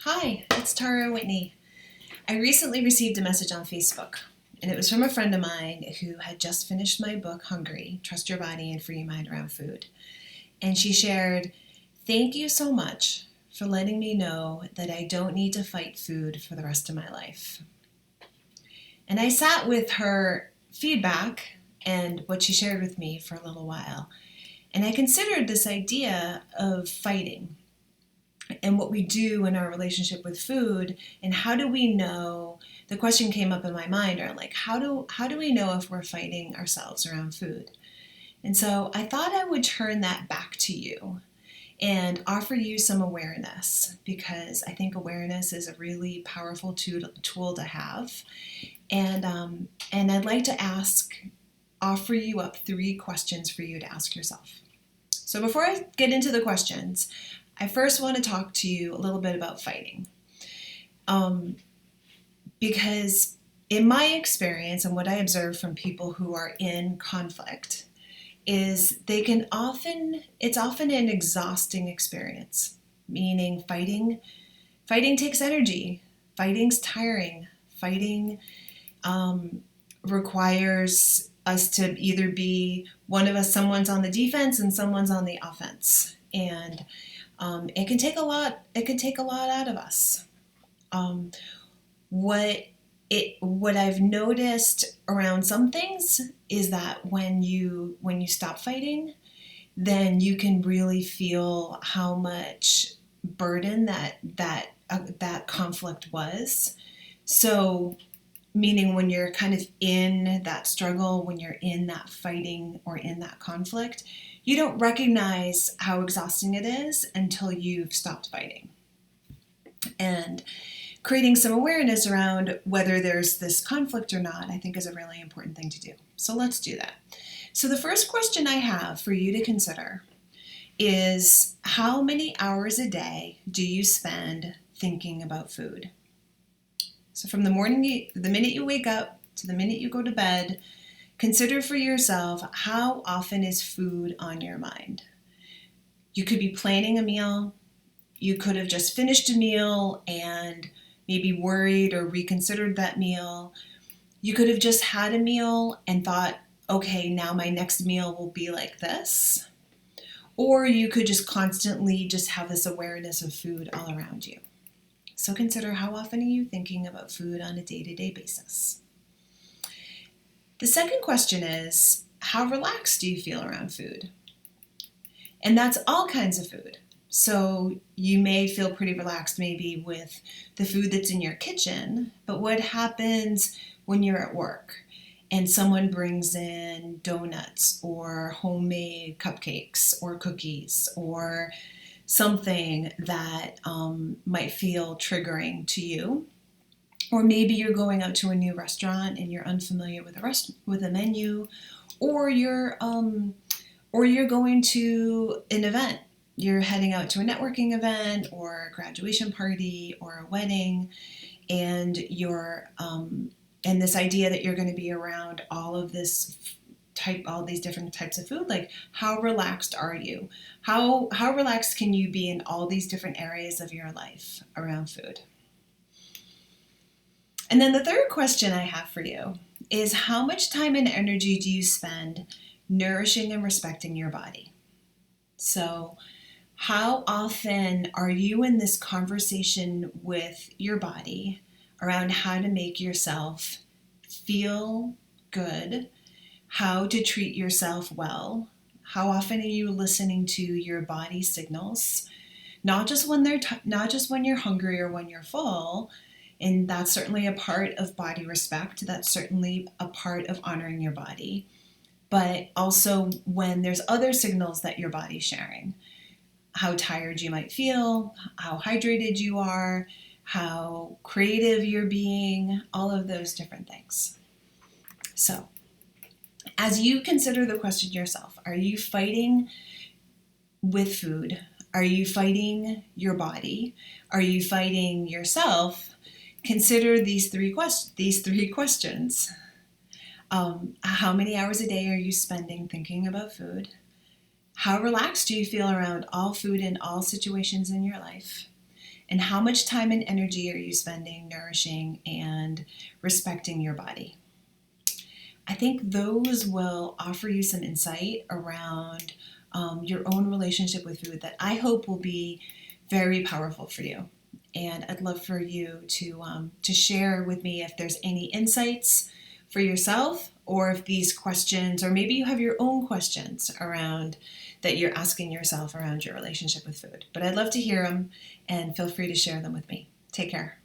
Hi, it's Tara Whitney. I recently received a message on Facebook, and it was from a friend of mine who had just finished my book, Hungry, Trust Your Body and Free Your Mind Around Food. And she shared, "Thank you so much for letting me know that I don't need to fight food for the rest of my life." And I sat with her feedback and what she shared with me for a little while. And I considered this idea of fighting and what we do in our relationship with food, and how do we know, the question came up in my mind, or like, how do we know if we're fighting ourselves around food? And so I thought I would turn that back to you and offer you some awareness, because I think awareness is a really powerful tool to have. And I'd like to offer you up 3 questions for you to ask yourself. So before I get into the questions, I first want to talk to you a little bit about fighting. Because in my experience and what I observe from people who are in conflict is it's often an exhausting experience, meaning fighting takes energy, fighting's tiring, fighting requires us to either be someone's on the defense and someone's on the offense. And it can take a lot out of us. What I've noticed around some things is that when you stop fighting, then you can really feel how much burden that conflict was. So, meaning when you're kind of in that struggle, when you're in that fighting or in that conflict, you don't recognize how exhausting it is until you've stopped fighting. And creating some awareness around whether there's this conflict or not, I think, is a really important thing to do. So let's do that. So the first question I have for you to consider is, how many hours a day do you spend thinking about food? So from the minute you wake up to the minute you go to bed, consider for yourself, how often is food on your mind? You could be planning a meal. You could have just finished a meal and maybe worried or reconsidered that meal. You could have just had a meal and thought, okay, now my next meal will be like this. Or you could just constantly just have this awareness of food all around you. So consider, how often are you thinking about food on a day-to-day basis? The second question is, how relaxed do you feel around food? And that's all kinds of food. So you may feel pretty relaxed maybe with the food that's in your kitchen, but what happens when you're at work and someone brings in donuts or homemade cupcakes or cookies or something that might feel triggering to you? Or maybe you're going out to a new restaurant and you're unfamiliar with a menu, or you're going to an event. You're heading out to a networking event or a graduation party or a wedding, and you're and this idea that you're going to be around all these different types of food. Like, how relaxed are you? How relaxed can you be in all these different areas of your life around food? And then the third question I have for you is, how much time and energy do you spend nourishing and respecting your body? So how often are you in this conversation with your body around how to make yourself feel good, how to treat yourself well? How often are you listening to your body signals? Not just when you're hungry or when you're full. And that's certainly a part of body respect. That's certainly a part of honoring your body. But also when there's other signals that your body's sharing. How tired you might feel, how hydrated you are, how creative you're being, all of those different things. So, as you consider the question yourself, are you fighting with food? Are you fighting your body? Are you fighting yourself? Consider these three questions. How many hours a day are you spending thinking about food? How relaxed do you feel around all food in all situations in your life? And how much time and energy are you spending nourishing and respecting your body? I think those will offer you some insight around your own relationship with food that I hope will be very powerful for you. And I'd love for you to share with me if there's any insights for yourself, or if these questions, or maybe you have your own questions around that you're asking yourself around your relationship with food. But I'd love to hear them, and feel free to share them with me. Take care.